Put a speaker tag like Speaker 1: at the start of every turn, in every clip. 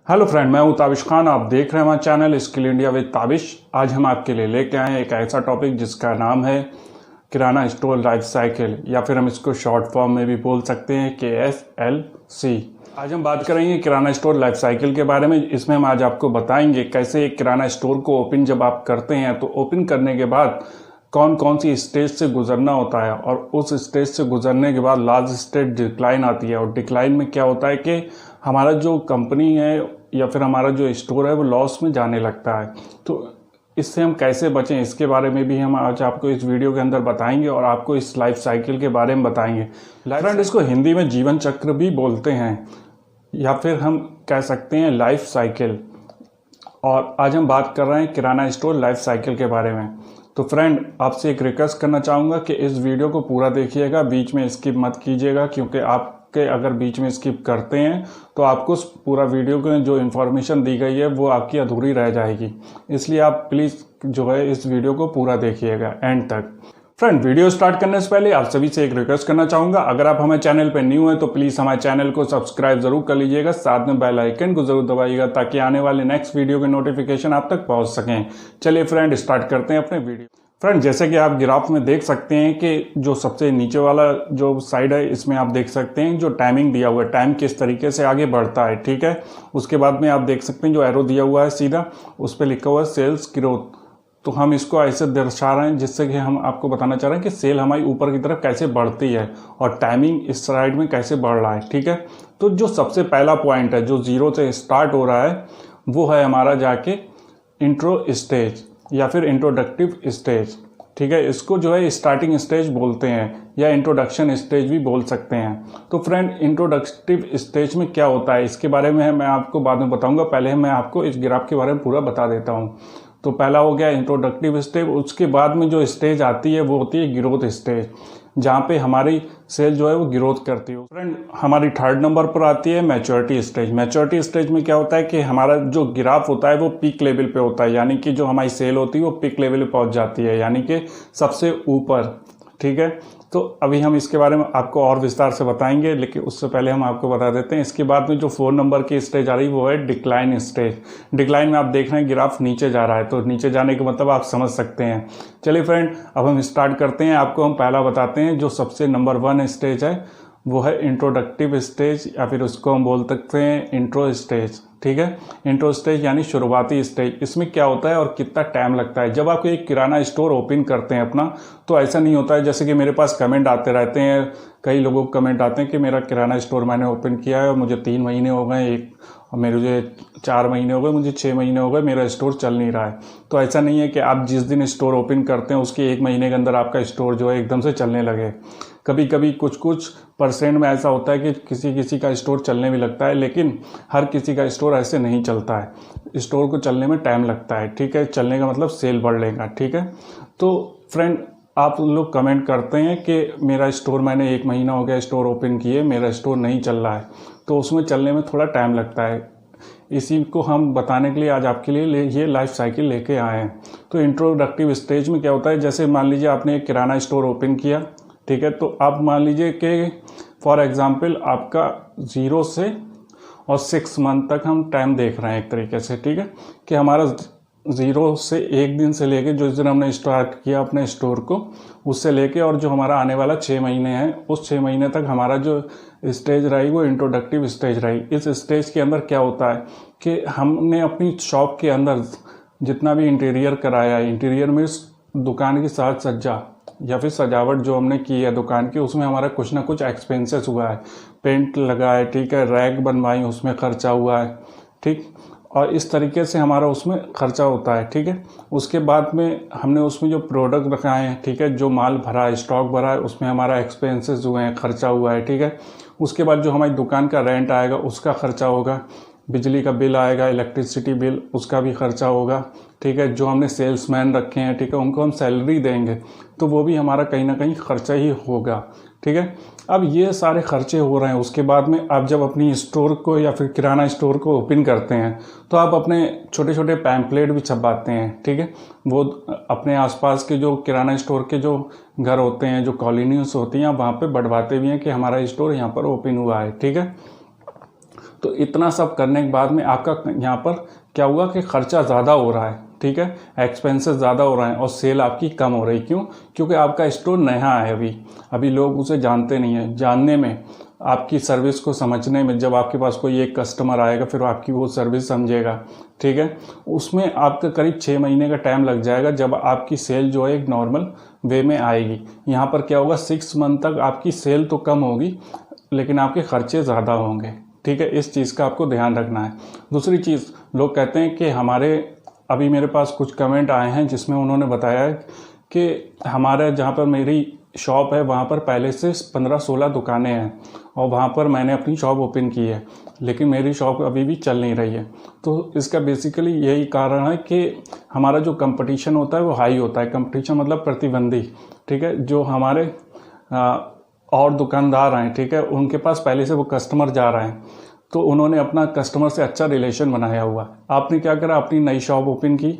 Speaker 1: Hello friend, मैं हूं ताबिश खान। आप देख रहे हैं हमारा channel skill India with Tabish. आज हम आपके लिए लेके आए हैं एक ऐसा टॉपिक जिसका नाम है किराना स्टोर लाइफ साइकिल, या फिर हम इसको शॉर्ट फॉर्म में भी बोल सकते हैं KSLC। आज हम बात करेंगे किराना स्टोर लाइफ साइकिल के बारे में। इसमें हम आज आपको बताएंगे कैसे एक किराना स्टोर को ओपन जब आप करते हैं तो ओपन करने के बाद कौन कौन सी स्टेज से गुजरना होता है, और उस स्टेज से गुजरने के बाद लास्ट स्टेज डिक्लाइन आती है। और डिक्लाइन में क्या होता है कि हमारा जो कंपनी है या फिर हमारा जो स्टोर है वो लॉस में जाने लगता है। तो इससे हम कैसे बचें, इसके बारे में भी हम आज आपको इस वीडियो के अंदर बताएंगे और आपको इस लाइफ साइकिल के बारे में बताएंगे। फ्रेंड, इसको हिंदी में जीवन चक्र भी बोलते हैं या फिर हम कह सकते हैं लाइफ साइकिल। और आज हम बात कर रहे हैं किराना स्टोर लाइफ साइकिल के बारे में। तो फ्रेंड, आपसे एक रिक्वेस्ट करना चाहूँगा कि इस वीडियो को पूरा देखिएगा, बीच में स्किप मत कीजिएगा, क्योंकि आपके अगर बीच में स्किप करते हैं तो आपको पूरा वीडियो में जो इन्फॉर्मेशन दी गई है वो आपकी अधूरी रह जाएगी। इसलिए आप प्लीज़ जो है इस वीडियो को पूरा देखिएगा एंड तक। फ्रेंड, वीडियो स्टार्ट करने से पहले आप सभी से एक रिक्वेस्ट करना चाहूँगा, अगर आप हमारे चैनल पर न्यू हैं तो प्लीज़ हमारे चैनल को सब्सक्राइब जरूर कर लीजिएगा, साथ में बेल आइकन को जरूर दबाइएगा ताकि आने वाले नेक्स्ट वीडियो के नोटिफिकेशन आप तक पहुँच सकें। चलिए फ्रेंड, स्टार्ट करते हैं अपने वीडियो। फ्रेंड, जैसे कि आप ग्राफ में देख सकते हैं कि जो सबसे नीचे वाला जो साइड है इसमें आप देख सकते हैं जो टाइमिंग दिया हुआ है, टाइम किस तरीके से आगे बढ़ता है, ठीक है। उसके बाद में आप देख सकते हैं जो एरो दिया हुआ है सीधा, उस पर लिखा हुआ है सेल्स ग्रोथ। तो हम इसको ऐसे दर्शा रहे हैं जिससे कि हम आपको बताना चाह रहे हैं कि सेल हमारी ऊपर की तरफ कैसे बढ़ती है और टाइमिंग इस साइड में कैसे बढ़ रहा है, ठीक है। तो जो सबसे पहला पॉइंट है जो जीरो से स्टार्ट हो रहा है वो है हमारा जाके इंट्रो स्टेज या फिर इंट्रोडक्टिव स्टेज, ठीक है। इसको जो है स्टार्टिंग स्टेज बोलते हैं या इंट्रोडक्शन स्टेज भी बोल सकते हैं। तो फ्रेंड, इंट्रोडक्टिव स्टेज में क्या होता है इसके बारे में मैं आपको बाद में बताऊंगा। पहले मैं आपको इस ग्राफ के बारे में पूरा बता देता हूँ। तो पहला हो गया इंट्रोडक्टिव स्टेज। उसके बाद में जो स्टेज आती है वो होती है ग्रोथ स्टेज, जहाँ पे हमारी सेल जो है वो ग्रोथ करती है। फ्रेंड, हमारी थर्ड नंबर पर आती है मैच्योरिटी स्टेज। मैच्योरिटी स्टेज में क्या होता है कि हमारा जो ग्राफ होता है वो पीक लेवल पे होता है, यानी कि जो हमारी सेल होती है वो पीक लेवल पे पहुंच जाती है, यानी कि सबसे ऊपर, ठीक है। तो अभी हम इसके बारे में आपको और विस्तार से बताएंगे, लेकिन उससे पहले हम आपको बता देते हैं इसके बाद में जो 4 नंबर की स्टेज आ रही है वो है डिक्लाइन स्टेज। डिक्लाइन में आप देख रहे हैं ग्राफ नीचे जा रहा है, तो नीचे जाने का मतलब आप समझ सकते हैं। चलिए फ्रेंड, अब हम स्टार्ट करते हैं। आपको हम पहला बताते हैं जो सबसे नंबर 1 स्टेज है वो है इंट्रोडक्टिव स्टेज, या फिर उसको हम बोल सकते हैं इंट्रो स्टेज, ठीक है। इंट्रो स्टेज यानी शुरुआती स्टेज। इसमें क्या होता है और कितना टाइम लगता है। जब आप एक किराना स्टोर ओपन करते हैं अपना, तो ऐसा नहीं होता है जैसे कि मेरे पास कमेंट आते रहते हैं, कई लोगों को कमेंट आते हैं कि मेरा किराना स्टोर मैंने ओपन किया है और मुझे 3 महीने हो गए, और मुझे 4 महीने हो गए, मुझे 6 महीने हो गए, मेरा स्टोर चल नहीं रहा है। तो ऐसा नहीं है कि आप जिस दिन स्टोर ओपन करते हैं उसके 1 महीने के अंदर आपका स्टोर जो है एकदम से चलने लगे। कभी कभी कुछ परसेंट में ऐसा होता है कि किसी किसी का स्टोर चलने भी लगता है, लेकिन हर किसी का स्टोर ऐसे नहीं चलता है। स्टोर को चलने में टाइम लगता है, ठीक है। चलने का मतलब सेल बढ़ लेगा, ठीक है। तो फ्रेंड, आप लोग कमेंट करते हैं कि मेरा स्टोर मैंने 1 महीना हो गया स्टोर ओपन किए, मेरा स्टोर नहीं चल रहा है, तो उसमें चलने में थोड़ा टाइम लगता है। इसी को हम बताने के लिए आज आपके लिए ये लाइफ साइकिल लेके आए हैं। तो इंट्रोडक्टिव स्टेज में क्या होता है, जैसे मान लीजिए आपने एक किराना स्टोर ओपन किया, ठीक है। तो आप मान लीजिए कि फॉर एग्जांपल आपका 0 से और 6 मंथ तक हम टाइम देख रहे हैं एक तरीके से, ठीक है, कि हमारा 0 से 1 दिन से लेके जिस दिन हमने स्टार्ट किया अपने स्टोर को, उससे लेके और जो हमारा आने वाला 6 महीने हैं, उस 6 महीने तक हमारा जो स्टेज रही वो इंट्रोडक्टिव स्टेज रही। इस स्टेज के अंदर क्या होता है कि हमने अपनी शॉप के अंदर जितना भी इंटीरियर कराया है, इंटीरियर में दुकान की साज सज्जा या फिर सजावट जो हमने की है दुकान की, उसमें हमारा कुछ ना कुछ एक्सपेंसेस हुआ है। पेंट लगा है, ठीक है, रैक बनवाई, उसमें खर्चा हुआ है, ठीक। और इस तरीके से हमारा उसमें खर्चा होता है, ठीक है। उसके बाद में हमने उसमें जो प्रोडक्ट रखाए हैं, ठीक है, जो माल भरा है, स्टॉक भरा है, उसमें हमारा एक्सपेंसेस हुए हैं, खर्चा हुआ है, ठीक है। उसके बाद जो हमारी दुकान का रेंट आएगा उसका खर्चा होगा, बिजली का बिल आएगा, इलेक्ट्रिसिटी बिल, उसका भी खर्चा होगा, ठीक है। जो हमने सेल्समैन रखे हैं, ठीक है, उनको हम सैलरी देंगे, तो वो भी हमारा कहीं ना कहीं खर्चा ही होगा, ठीक है। अब ये सारे खर्चे हो रहे हैं। उसके बाद में आप जब अपनी स्टोर को या फिर किराना स्टोर को ओपन करते हैं तो आप अपने छोटे छोटे पैम्पलेट भी छपवाते हैं, ठीक है। वो अपने आसपास के जो किराना स्टोर के जो घर होते हैं, जो कॉलोनीज होती हैं, वहाँ पे बढ़वाते भी हैं कि हमारा स्टोर यहाँ पर ओपन हुआ है, ठीक है। तो इतना सब करने के बाद में आपका यहाँ पर क्या हुआ कि खर्चा ज़्यादा हो रहा है, ठीक है, एक्सपेंसेस ज़्यादा हो रहे हैं और सेल आपकी कम हो रही। क्यों? क्योंकि आपका स्टोर नया है, अभी लोग उसे जानते नहीं हैं। जानने में, आपकी सर्विस को समझने में, जब आपके पास कोई एक कस्टमर आएगा फिर आपकी वो सर्विस समझेगा, ठीक है, उसमें आपका करीब 6 महीने का टाइम लग जाएगा जब आपकी सेल जो है एक नॉर्मल वे में आएगी। यहाँ पर क्या होगा, 6 मंथ तक आपकी सेल तो कम होगी लेकिन आपके खर्चे ज़्यादा होंगे, ठीक है। इस चीज़ का आपको ध्यान रखना है। दूसरी चीज़, लोग कहते हैं कि अभी मेरे पास कुछ कमेंट आए हैं जिसमें उन्होंने बताया है कि हमारे जहाँ पर मेरी शॉप है वहाँ पर पहले से 15-16 दुकानें हैं और वहाँ पर मैंने अपनी शॉप ओपन की है लेकिन मेरी शॉप अभी भी चल नहीं रही है। तो इसका बेसिकली यही कारण है कि हमारा जो कंपटीशन होता है वो हाई होता है। कंपटीशन मतलब प्रतिद्वंदी, ठीक है, जो हमारे और दुकानदार हैं, ठीक है, उनके पास पहले से वो कस्टमर जा रहे हैं तो उन्होंने अपना कस्टमर से अच्छा रिलेशन बनाया हुआ। आपने क्या करा, अपनी नई शॉप ओपन की,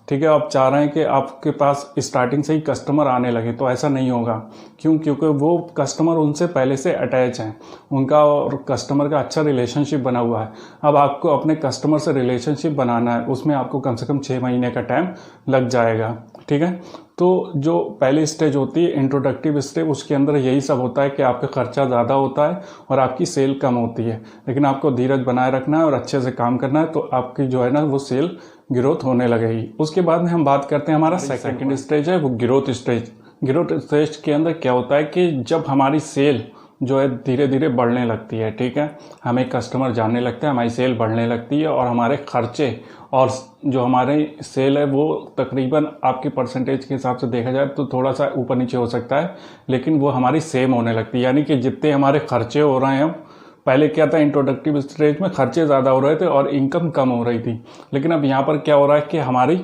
Speaker 1: ठीक है, आप चाह रहे हैं कि आपके पास स्टार्टिंग से ही कस्टमर आने लगे, तो ऐसा नहीं होगा। क्यों? क्योंकि वो कस्टमर उनसे पहले से अटैच हैं, उनका और कस्टमर का अच्छा रिलेशनशिप बना हुआ है। अब आपको अपने कस्टमर से रिलेशनशिप बनाना है, उसमें आपको कम से कम 6 महीने का टाइम लग जाएगा, ठीक है। तो जो पहली स्टेज होती है इंट्रोडक्टिव स्टेज, उसके अंदर यही सब होता है कि आपका खर्चा ज़्यादा होता है और आपकी सेल कम होती है, लेकिन आपको धीरज बनाए रखना है और अच्छे से काम करना है तो आपकी जो है ना वो सेल ग्रोथ होने लगेगी। उसके बाद में हम बात करते हैं, हमारा सेकंड स्टेज है वो ग्रोथ स्टेज। ग्रोथ स्टेज के अंदर क्या होता है कि जब हमारी सेल जो है धीरे धीरे बढ़ने लगती है, ठीक है, हमें कस्टमर जानने लगते हैं, हमारी सेल बढ़ने लगती है और हमारे खर्चे और जो हमारे सेल है वो तकरीबन आपके परसेंटेज के हिसाब से देखा जाए तो थोड़ा सा ऊपर नीचे हो सकता है लेकिन वो हमारी सेम होने लगती है। यानी कि जितने हमारे खर्चे हो रहे हैं, अब पहले क्या था, इंट्रोडक्टिव स्टेज में खर्चे ज़्यादा हो रहे थे और इनकम कम हो रही थी, लेकिन अब यहाँ पर क्या हो रहा है कि हमारी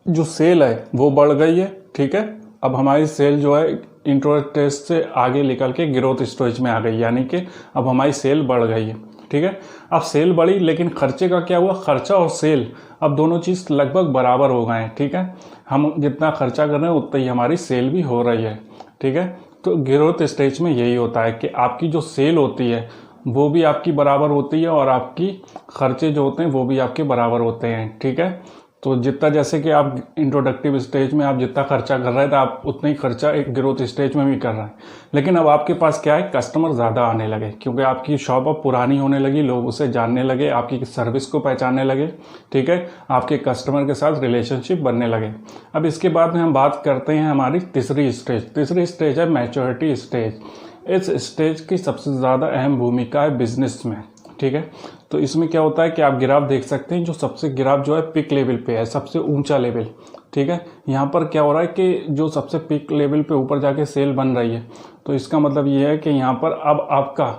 Speaker 1: जो सेल है वो बढ़ गई है, ठीक है। अब हमारी सेल जो है इंट्रोडक्टिव से आगे निकल के ग्रोथ स्टेज में आ गई, यानी कि अब हमारी सेल बढ़ गई है, ठीक है। अब सेल बढ़ी लेकिन खर्चे का क्या हुआ, खर्चा और सेल अब दोनों चीज़ लगभग बराबर हो गए हैं, ठीक है। हम जितना खर्चा कर रहे हैं उतना ही हमारी सेल भी हो रही है, ठीक है। तो ग्रोथ स्टेज में यही होता है कि आपकी जो सेल होती है वो भी आपकी बराबर होती है और आपकी खर्चे जो होते हैं वो भी आपके बराबर होते हैं, ठीक है। तो जितना, जैसे कि आप इंट्रोडक्टिव स्टेज में आप जितना खर्चा कर रहे थे आप उतना ही खर्चा एक ग्रोथ स्टेज में भी कर रहे हैं, लेकिन अब आपके पास क्या है, कस्टमर ज़्यादा आने लगे क्योंकि आपकी शॉप अब पुरानी होने लगी, लोग उसे जानने लगे, आपकी सर्विस को पहचानने लगे, ठीक है, आपके कस्टमर के साथ रिलेशनशिप बनने लगे। अब इसके बाद में हम बात करते हैं हमारी तीसरी स्टेज है मैच्योरिटी स्टेज। इस स्टेज की सबसे ज़्यादा अहम भूमिका है बिजनेस में, ठीक है। तो इसमें क्या होता है कि आप ग्राफ देख सकते हैं, जो सबसे ग्राफ जो है पिक लेवल पे है, सबसे ऊंचा लेवल, ठीक है। यहाँ पर क्या हो रहा है कि जो सबसे पिक लेवल पे ऊपर जाके सेल बन रही है, तो इसका मतलब ये है कि यहाँ पर अब आपका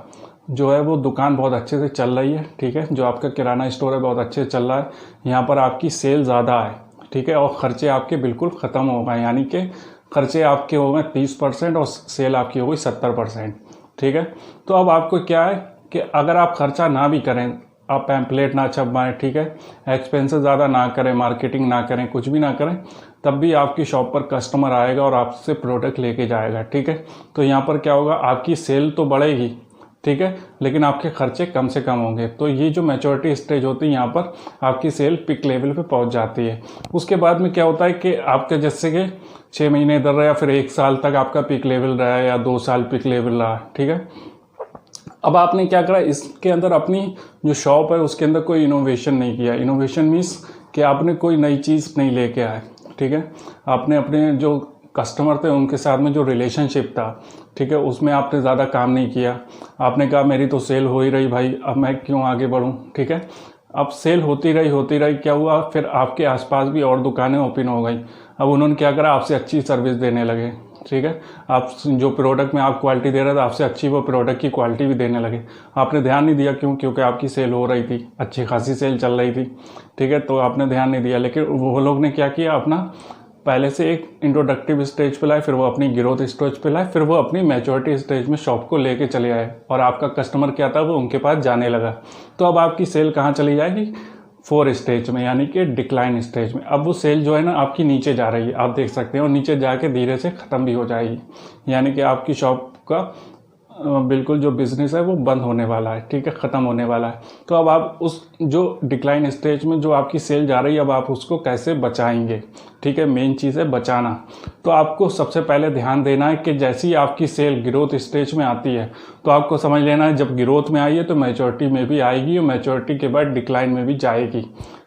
Speaker 1: जो है वो दुकान बहुत अच्छे से चल रही है, ठीक है। जो आपका किराना स्टोर है बहुत अच्छे से चल रहा है, यहाँ पर आपकी सेल ज़्यादा है, ठीक है, और ख़र्चे आपके बिल्कुल ख़त्म हो गए, यानी कि खर्चे आपके हो गए 30% और सेल आपकी हो गई 70%, ठीक है। तो अब आपको क्या है कि अगर आप खर्चा ना भी करें, आप पैम्पलेट ना छपवाएं, ठीक है, एक्सपेंसेस ज़्यादा ना करें, मार्केटिंग ना करें, कुछ भी ना करें, तब भी आपकी शॉप पर कस्टमर आएगा और आपसे प्रोडक्ट लेके जाएगा, ठीक है। तो यहाँ पर क्या होगा, आपकी सेल तो बढ़ेगी, ठीक है, लेकिन आपके खर्चे कम से कम होंगे। तो ये जो मैच्योरिटी स्टेज होती है, यहाँ पर आपकी सेल पिक लेवल पे पहुँच जाती है। उसके बाद में क्या होता है कि आपके जैसे कि 6 महीने इधर रहा या फिर 1 साल तक आपका पिक लेवल रहा या 2 साल पिक लेवल रहा, ठीक है। अब आपने क्या करा, इसके अंदर अपनी जो शॉप है उसके अंदर कोई इनोवेशन नहीं किया। इनोवेशन मीन्स कि आपने कोई नई चीज़ नहीं लेके आए, ठीक है। आपने अपने जो कस्टमर थे उनके साथ में जो रिलेशनशिप था, ठीक है, उसमें आपने ज़्यादा काम नहीं किया। आपने कहा मेरी तो सेल हो ही रही भाई, अब मैं क्यों आगे बढ़ूं, ठीक है। अब सेल होती रही, क्या हुआ, फिर आपके आसपास भी और दुकानें ओपन हो गई। अब उन्होंने क्या करा, आपसे अच्छी सर्विस देने लगे, ठीक है। आप जो प्रोडक्ट में आप क्वालिटी दे रहे थे, आपसे अच्छी वो प्रोडक्ट की क्वालिटी भी देने लगे। आपने ध्यान नहीं दिया, क्यों? क्योंकि आपकी सेल हो रही थी, अच्छी खासी सेल चल रही थी, ठीक है, तो आपने ध्यान नहीं दिया। लेकिन वो लोग ने क्या किया, अपना पहले से एक इंट्रोडक्टिव स्टेज पे लाए, फिर वो अपनी ग्रोथ स्टेज पे लाए, फिर वो अपनी मैच्योरिटी स्टेज में शॉप को लेके चले आए और आपका कस्टमर क्या था, वो उनके पास जाने लगा। तो अब आपकी सेल कहाँ चली जाएगी, 4 स्टेज में, यानी कि डिक्लाइन स्टेज में। अब वो सेल जो है ना आपकी नीचे जा रही है, आप देख सकते हैं, और नीचे जाके धीरे से ख़त्म भी हो जाएगी, यानी कि आपकी शॉप का बिल्कुल जो बिज़नेस है वो बंद होने वाला है, ठीक है, ख़त्म होने वाला है। तो अब आप उस जो डिक्लाइन स्टेज में जो आपकी सेल जा रही है, अब आप उसको कैसे बचाएंगे, ठीक है, मेन चीज़ है बचाना। तो आपको सबसे पहले ध्यान देना है कि जैसी आपकी सेल ग्रोथ स्टेज में आती है तो आपको समझ लेना है जब ग्रोथ में आई है तो मैच्योरिटी में भी आएगी और मैच्योरिटी के बाद डिक्लाइन में भी जाएगी,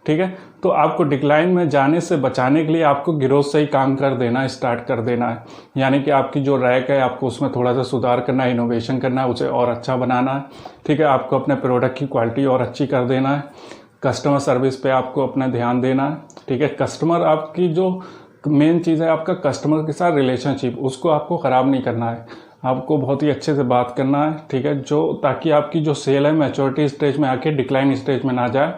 Speaker 1: ठीक है। तो आपको डिक्लाइन में जाने से बचाने के लिए आपको ग्रोथ से ही काम कर देना है, स्टार्ट कर देना है। यानी कि आपकी जो रैक है आपको उसमें थोड़ा सा सुधार करना है, इनोवेशन करना है, उसे और अच्छा बनाना है, ठीक है। आपको अपने प्रोडक्ट की क्वालिटी और अच्छी कर देना है। कस्टमर सर्विस पे आपको अपना ध्यान देना है, ठीक है। कस्टमर आपकी जो मेन चीज़ है आपका कस्टमर के साथ रिलेशनशिप, उसको आपको ख़राब नहीं करना है। आपको बहुत ही अच्छे से बात करना है, ठीक है, जो ताकि आपकी जो सेल है मैच्योरिटी स्टेज में आके डिक्लाइन स्टेज में ना जाए,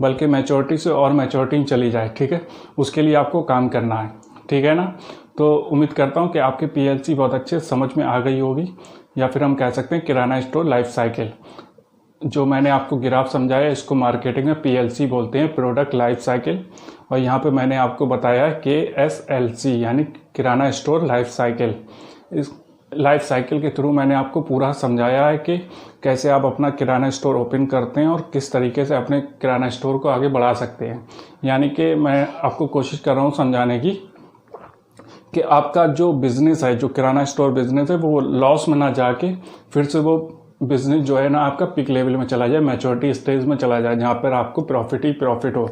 Speaker 1: बल्कि मैच्योरिटी से और मैच्योरिटी में चली जाए, ठीक है। उसके लिए आपको काम करना है, ठीक है ना। तो उम्मीद करता हूँ कि आपकी पीएलसी बहुत अच्छे समझ में आ गई होगी, या फिर हम कह सकते हैं किराना स्टोर लाइफ साइकिल। जो मैंने आपको ग्राफ समझाया इसको मार्केटिंग में पीएलसी बोलते हैं, प्रोडक्ट लाइफ साइकिल। और यहाँ पे मैंने आपको बताया KSLC यानी किराना स्टोर लाइफ साइकिल। इस लाइफ साइकिल के थ्रू मैंने आपको पूरा समझाया है कि कैसे आप अपना किराना स्टोर ओपन करते हैं और किस तरीके से अपने किराना स्टोर को आगे बढ़ा सकते हैं। यानी कि मैं आपको कोशिश कर रहा हूँ समझाने की कि आपका जो बिज़नेस है, जो किराना स्टोर बिज़नेस है, वो लॉस में ना जाके फिर से वो बिज़नेस जो है ना आपका पीक लेवल में चला जाए, मैच्योरिटी स्टेज में चला जाए, जहाँ पर आपको प्रॉफिट ही प्रॉफिट हो,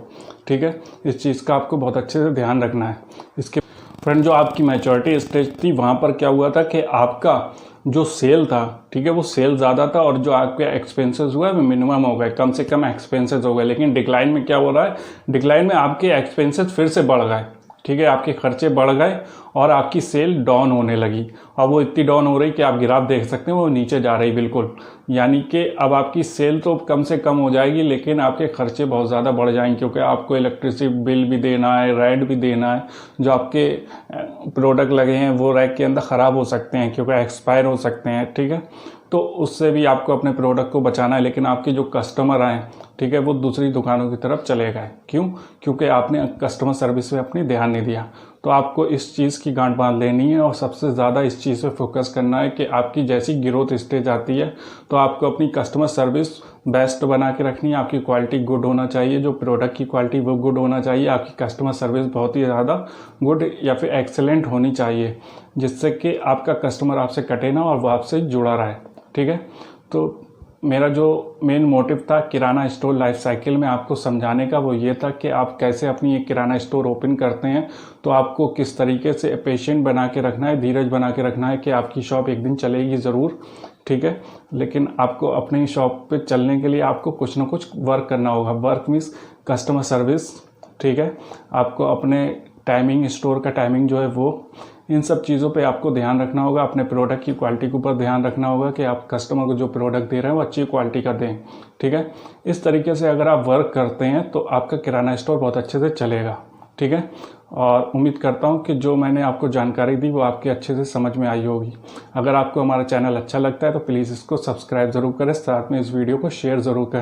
Speaker 1: ठीक है। इस चीज़ का आपको बहुत अच्छे से ध्यान रखना है। इसके फ्रेंड जो आपकी मैच्योरिटी स्टेज थी वहाँ पर क्या हुआ था कि आपका जो सेल था, ठीक है, वो सेल ज़्यादा था और जो आपके एक्सपेंसेस हुए वो मिनिमम हो गए, कम से कम एक्सपेंसेस हो गए। लेकिन डिक्लाइन में क्या हो रहा है, डिक्लाइन में आपके एक्सपेंसेस फिर से बढ़ गए, ठीक है, आपके खर्चे बढ़ गए और आपकी सेल डाउन होने लगी। अब वो इतनी डाउन हो रही कि आप ग्राफ देख सकते हैं वो नीचे जा रही बिल्कुल। यानी कि अब आपकी सेल तो कम से कम हो जाएगी लेकिन आपके खर्चे बहुत ज़्यादा बढ़ जाएंगे, क्योंकि आपको इलेक्ट्रिसिटी बिल भी देना है, रेंट भी देना है। जो आपके प्रोडक्ट लगे हैं वो रैक के अंदर ख़राब हो सकते हैं क्योंकि एक्सपायर हो सकते हैं, ठीक है। तो उससे भी आपको अपने प्रोडक्ट को बचाना है। लेकिन आपके जो कस्टमर आए, ठीक है, वो दूसरी दुकानों की तरफ चले गए। क्यों? क्योंकि आपने कस्टमर सर्विस पे अपनी ध्यान नहीं दिया। तो आपको इस चीज़ की गांठ बांध लेनी है और सबसे ज़्यादा इस चीज़ पे फोकस करना है कि आपकी जैसी ग्रोथ स्टेज आती है तो आपको अपनी कस्टमर सर्विस बेस्ट बना के रखनी है। आपकी क्वालिटी गुड होना चाहिए, जो प्रोडक्ट की क्वालिटी वो गुड होना चाहिए। आपकी कस्टमर सर्विस बहुत ही ज़्यादा गुड या फिर एक्सेलेंट होनी चाहिए, जिससे कि आपका कस्टमर आपसे कटे ना और वो आपसे जुड़ा रहे, ठीक है। तो मेरा जो मेन मोटिव था किराना स्टोर लाइफ साइकिल में आपको समझाने का वो ये था कि आप कैसे अपनी एक किराना स्टोर ओपन करते हैं तो आपको किस तरीके से पेशेंट बना के रखना है, धीरज बना के रखना है कि आपकी शॉप एक दिन चलेगी ज़रूर, ठीक है। लेकिन आपको अपनी शॉप पे चलने के लिए आपको कुछ ना कुछ वर्क करना होगा। वर्क मीन्स कस्टमर सर्विस, ठीक है। आपको अपने टाइमिंग, स्टोर का टाइमिंग जो है वो, इन सब चीज़ों पे आपको ध्यान रखना होगा। अपने प्रोडक्ट की क्वालिटी के ऊपर ध्यान रखना होगा कि आप कस्टमर को जो प्रोडक्ट दे रहे हैं वो अच्छी क्वालिटी का दें, ठीक है। इस तरीके से अगर आप वर्क करते हैं तो आपका किराना स्टोर बहुत अच्छे से चलेगा, ठीक है। और उम्मीद करता हूँ कि जो मैंने आपको जानकारी दी वो आपके अच्छे से समझ में आई होगी। अगर आपको हमारा चैनल अच्छा लगता है तो प्लीज़ इसको सब्सक्राइब ज़रूर करें, साथ में इस वीडियो को शेयर ज़रूर करें।